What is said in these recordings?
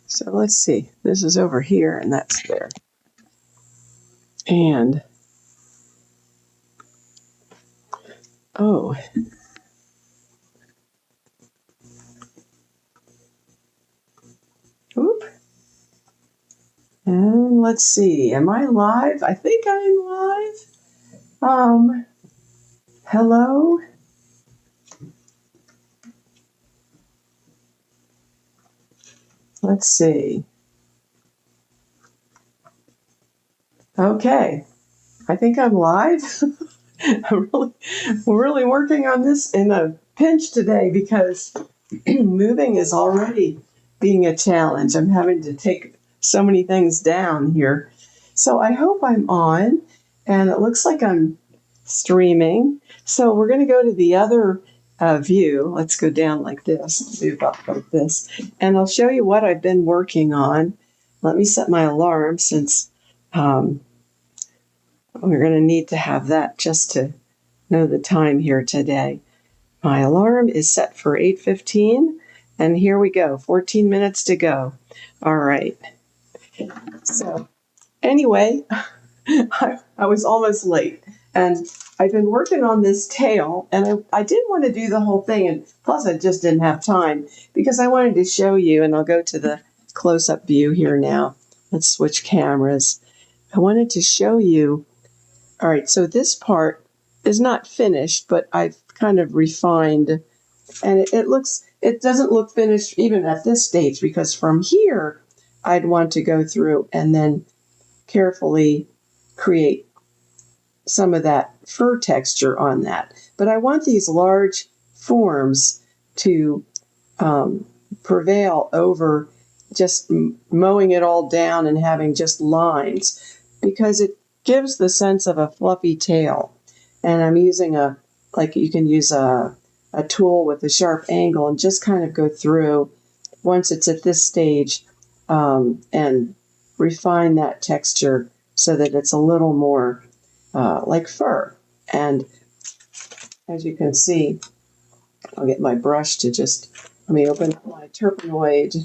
So let's see. This is over here and that's there. And, oh. Oop. And let's see. Am I live? I think I'm live. Hello? Let's see. Okay. I think I'm live. I'm really working on this in a pinch today because moving is already being a challenge. I'm having to take so many things down here. So I hope I'm on, and it looks like I'm streaming. So we're going to go to the other view. Let's go down like this, move up like this, and I'll show you what I've been working on. Let me set my alarm since we're going to need to have that just to know the time here today. My alarm is set for 8:15, and here we go, 14 minutes to go. All right. So anyway, I was almost late, and I've been working on this tail, and I didn't want to do the whole thing, and plus I just didn't have time because I wanted to show you, and I'll go to the close-up view here now. Let's switch cameras. I wanted to show you. All right, so this part is not finished, but I've kind of refined, and it doesn't look finished even at this stage, because from here I'd want to go through and then carefully create some of that fur texture on that. But I want these large forms to prevail over just mowing it all down and having just lines, because it gives the sense of a fluffy tail. And I'm using you can use a tool with a sharp angle and just kind of go through once it's at this stage and refine that texture so that it's a little more like fur. And as you can see, I'll get my brush to let me open my Turpenoid.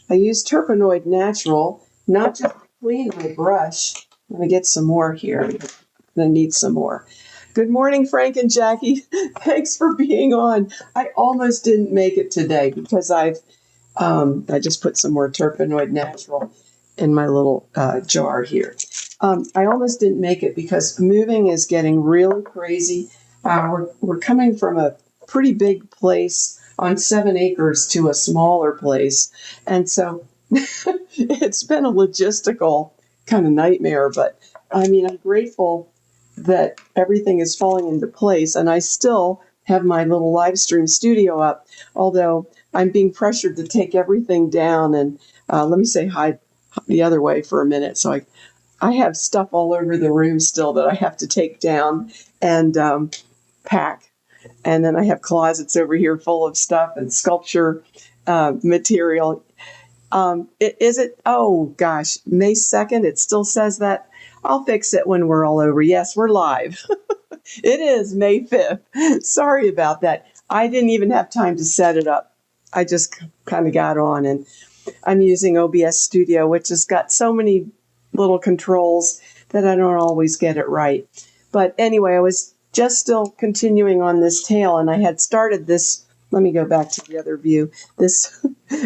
I use Turpenoid Natural, not just to clean my brush. Let me get some more here. I'm going to need some more. Good morning, Frank and Jackie. Thanks for being on. I almost didn't make it today because I just put some more Turpenoid Natural in my little jar here. I almost didn't make it because moving is getting really crazy. We're coming from a pretty big place on 7 acres to a smaller place. And so it's been a logistical kind of nightmare, but I mean, I'm grateful that everything is falling into place, and I still have my little live stream studio up, although I'm being pressured to take everything down. And let me say hi the other way for a minute. So I have stuff all over the room still that I have to take down and pack. And then I have closets over here full of stuff and sculpture material. Oh gosh, May 2nd, it still says that. I'll fix it when we're all over. Yes, we're live. It is May 5th. Sorry about that. I didn't even have time to set it up. I just kind of got on, and I'm using OBS Studio, which has got so many little controls that I don't always get it right. But anyway, I was just still continuing on this tail, and I had started this. Let me go back to the other view. This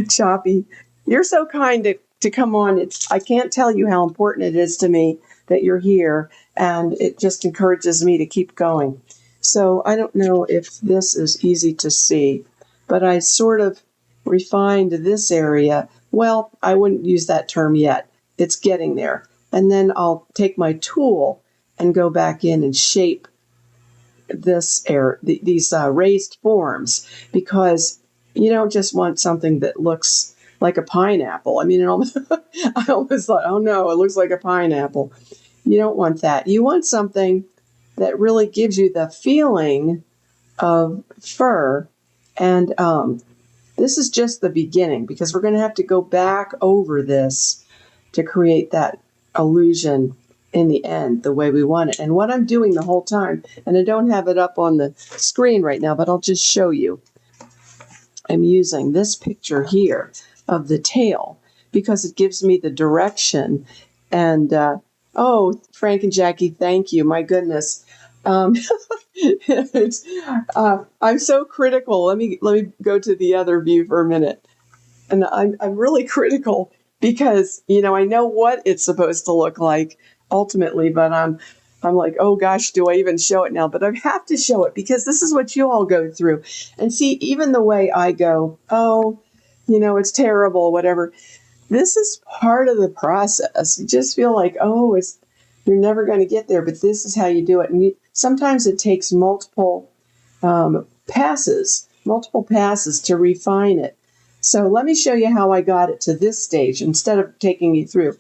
choppy. You're so kind to come on. I can't tell you how important it is to me that you're here, and it just encourages me to keep going. So I don't know if this is easy to see, but I sort of refined this area. Well, I wouldn't use that term yet. It's getting there. And then I'll take my tool and go back in and shape these raised forms, because you don't just want something that looks like a pineapple. I mean, I almost thought, oh no, it looks like a pineapple. You don't want that. You want something that really gives you the feeling of fur. And this is just the beginning, because we're going to have to go back over this to create that illusion in the end, the way we want it. And what I'm doing the whole time, and I don't have it up on the screen right now, but I'll just show you. I'm using this picture here of the tail, because it gives me the direction. And oh, Frank and Jackie, thank you. My goodness. It's, I'm so critical. Let me go to the other view for a minute. And I'm really critical because, I know what it's supposed to look like ultimately, but I'm like, oh gosh, do I even show it now? But I have to show it because this is what you all go through. And see, even the way I go, oh, it's terrible, whatever. This is part of the process. You just feel like, oh, you're never going to get there, but this is how you do it. And sometimes it takes multiple passes to refine it. So let me show you how I got it to this stage instead of taking you through.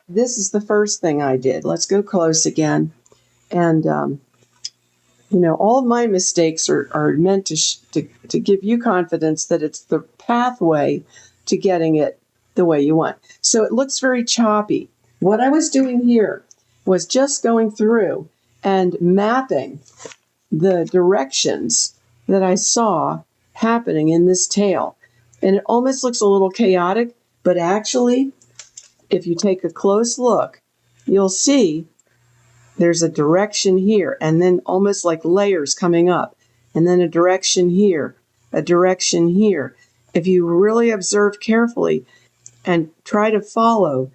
This is the first thing I did. Let's go close again. And, all of my mistakes are meant to give you confidence that it's the pathway to getting it the way you want. So it looks very choppy. What I was doing here was just going through and mapping the directions that I saw happening in this tail. And it almost looks a little chaotic, but actually, if you take a close look, you'll see there's a direction here, and then almost like layers coming up, and then a direction here, a direction here. If you really observe carefully and try to follow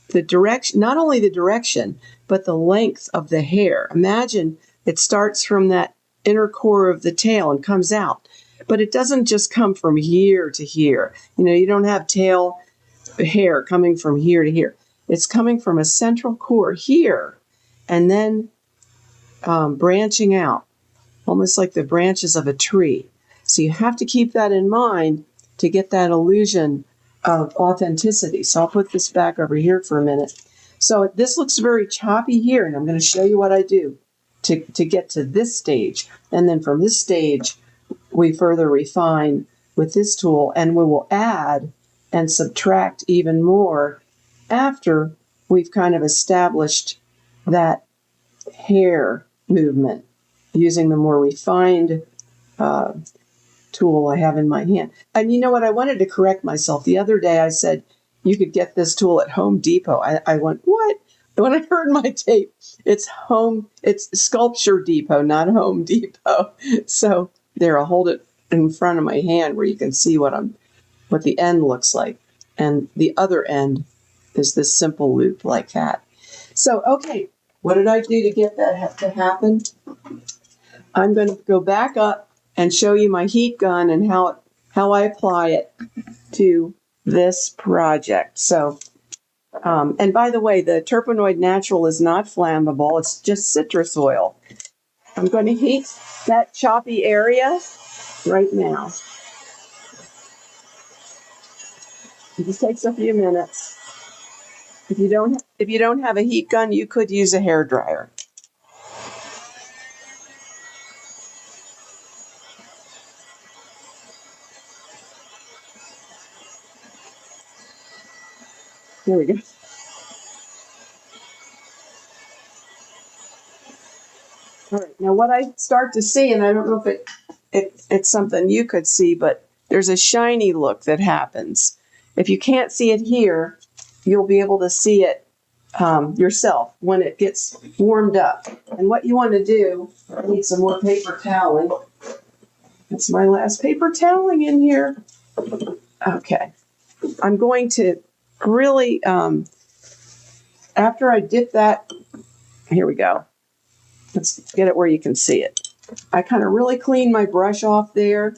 the direction, not only the direction, but the length of the hair. Imagine it starts from that inner core of the tail and comes out. But it doesn't just come from here to here. You don't have tail hair coming from here to here. It's coming from a central core here and then branching out, almost like the branches of a tree. So you have to keep that in mind to get that illusion of authenticity. So I'll put this back over here for a minute. So this looks very choppy here, and I'm going to show you what I do to get to this stage. And then from this stage, we further refine with this tool, and we will add and subtract even more after we've kind of established that hair movement using the more refined tool I have in my hand. And you know what? I wanted to correct myself. The other day I said you could get this tool at Home Depot. I went, what? When I heard my tape, it's Sculpture Depot, not Home Depot. So there, I'll hold it in front of my hand where you can see what the end looks like. And the other end is this simple loop like that. So, okay, what did I do to get that to happen? I'm going to go back up and show you my heat gun and how I apply it to this project. So, and by the way, the Terpenoid Natural is not flammable. It's just citrus oil. I'm going to heat that choppy area right now. It just takes a few minutes. If you don't have a heat gun, you could use a hairdryer. Here we go. All right, now what I start to see, and I don't know if it's something you could see, but there's a shiny look that happens. If you can't see it here, you'll be able to see it yourself when it gets warmed up. And what you want to do, I need some more paper toweling. That's my last paper toweling in here. Okay. I'm going to really, after I dip that, here we go. Let's get it where you can see it. I kind of really clean my brush off there,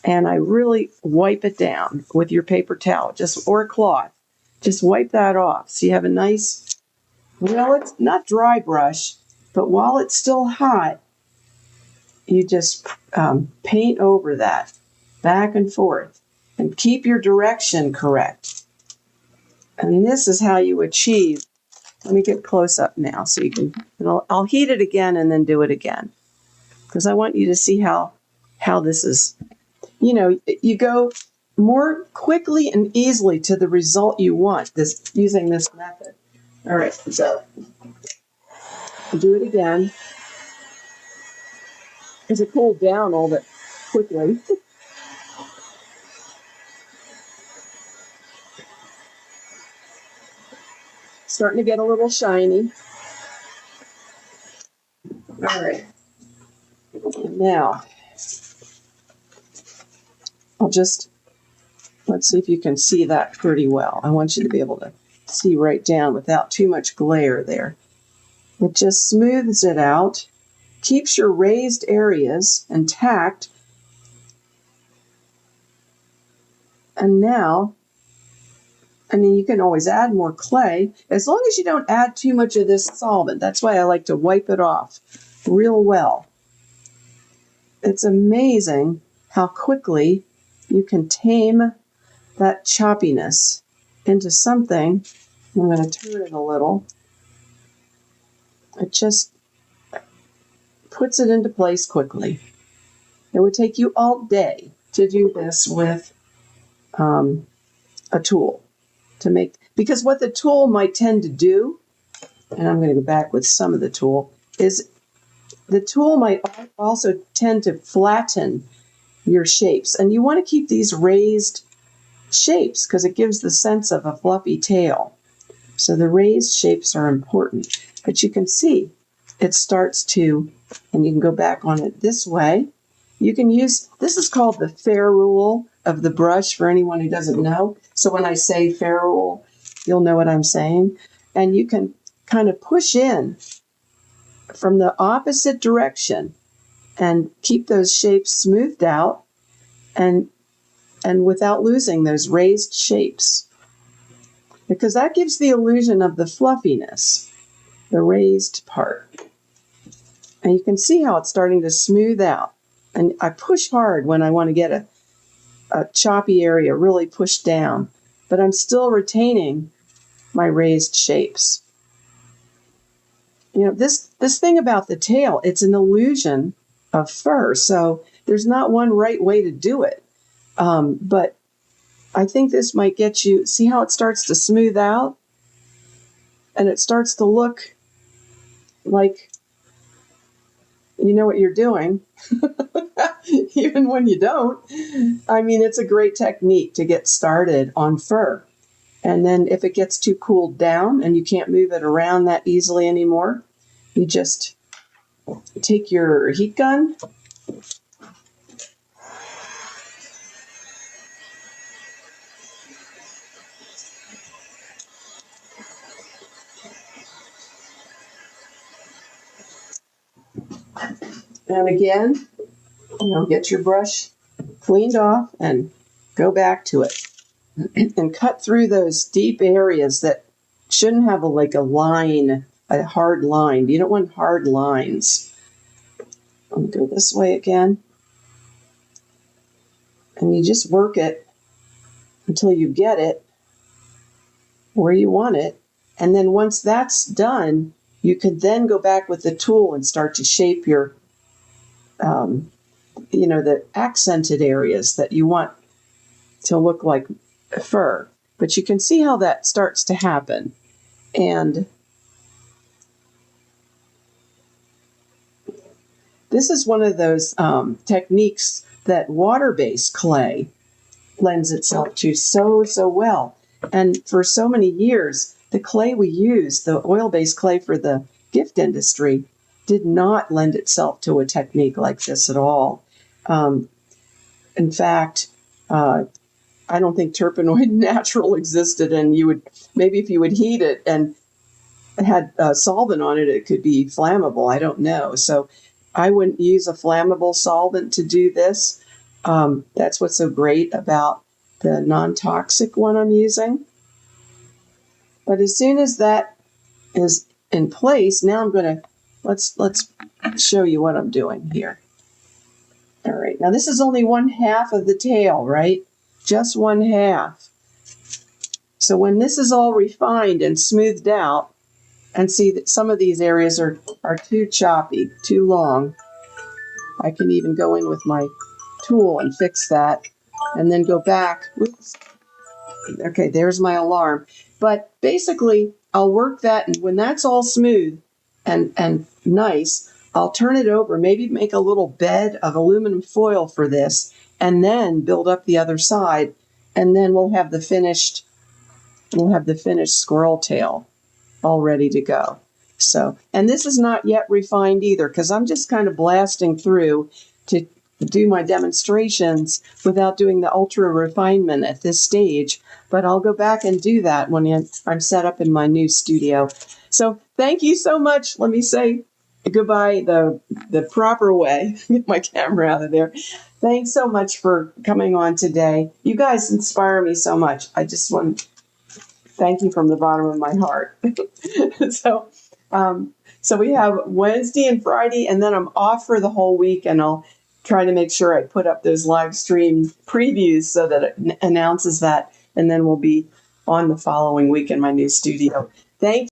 and I really wipe it down with your paper towel, or a cloth. Just wipe that off. So you have a nice, well, it's not dry brush, but while it's still hot, you just paint over that back and forth and keep your direction correct. And this is how you achieve. Let me get close up now so you can, I'll heat it again and then do it again, because I want you to see how this is, you go more quickly and easily to the result you want using this method. All right, so do it again. Because it cooled down all that quickly. starting to get a little shiny. All right. Now, let's see if you can see that pretty well. I want you to be able to see right down without too much glare there. It just smooths it out, keeps your raised areas intact. And now, I mean, you can always add more clay as long as you don't add too much of this solvent. That's why I like to wipe it off real well. It's amazing how quickly you can tame that choppiness into something. I'm going to turn it a little. It just puts it into place quickly. It would take you all day to do this with a tool to make, because what the tool might tend to do, and I'm going to go back with some of the tool, is the tool might also tend to flatten your shapes. And you want to keep these raised shapes because it gives the sense of a fluffy tail. So the raised shapes are important. But you can see it starts to, and you can go back on it this way. You can use, this is called the fair rule of the brush for anyone who doesn't know. So when I say fair rule, you'll know what I'm saying. And you can kind of push in from the opposite direction and keep those shapes smoothed out and without losing those raised shapes. Because that gives the illusion of the fluffiness, the raised part. And you can see how it's starting to smooth out. And I push hard when I want to get a choppy area really pushed down, but I'm still retaining my raised shapes. You know, this thing about the tail, it's an illusion of fur, so there's not one right way to do it. But I think this might get you, see how it starts to smooth out? And it starts to look like you know what you're doing, even when you don't. I mean, it's a great technique to get started on fur. And then if it gets too cooled down and you can't move it around that easily anymore, you just take your heat gun and again, get your brush cleaned off and go back to it and cut through those deep areas that shouldn't have a line, a hard line. You don't want hard lines. I'm going to go this way again. And you just work it until you get it where you want it. And then once that's done, you can then go back with the tool and start to shape your, the accented areas that you want to look like fur. But you can see how that starts to happen. And this is one of those techniques that water-based clay lends itself to so well. And for so many years, the clay we use, the oil-based clay for the gift industry, did not lend itself to a technique like this at all. In fact, I don't think terpenoid natural existed, and maybe if you would heat it and had solvent on it, it could be flammable. I don't know. So I wouldn't use a flammable solvent to do this. That's what's so great about the non-toxic one I'm using. But as soon as that is in place, now I'm going to, let's show you what I'm doing here. All right, now this is only 1/2 of the tail, right? Just 1/2. So when this is all refined and smoothed out, and see that some of these areas are too choppy, too long, I can even go in with my tool and fix that, and then go back. Oops. Okay, there's my alarm. But basically, I'll work that, and when that's all smooth and nice, I'll turn it over, maybe make a little bed of aluminum foil for this, and then build up the other side, and then we'll have the finished squirrel tail. all ready to go. So, and this is not yet refined either, because I'm just kind of blasting through to do my demonstrations without doing the ultra refinement at this stage. But I'll go back and do that when I'm set up in my new studio. So thank you so much. Let me say goodbye the proper way. Get my camera out of there. Thanks so much for coming on today. You guys inspire me so much. I just want to thank you from the bottom of my heart. So, so we have Wednesday and Friday, and then I'm off for the whole week, and I'll try to make sure I put up those live stream previews so that it announces that, and then we'll be on the following week in my new studio. Thank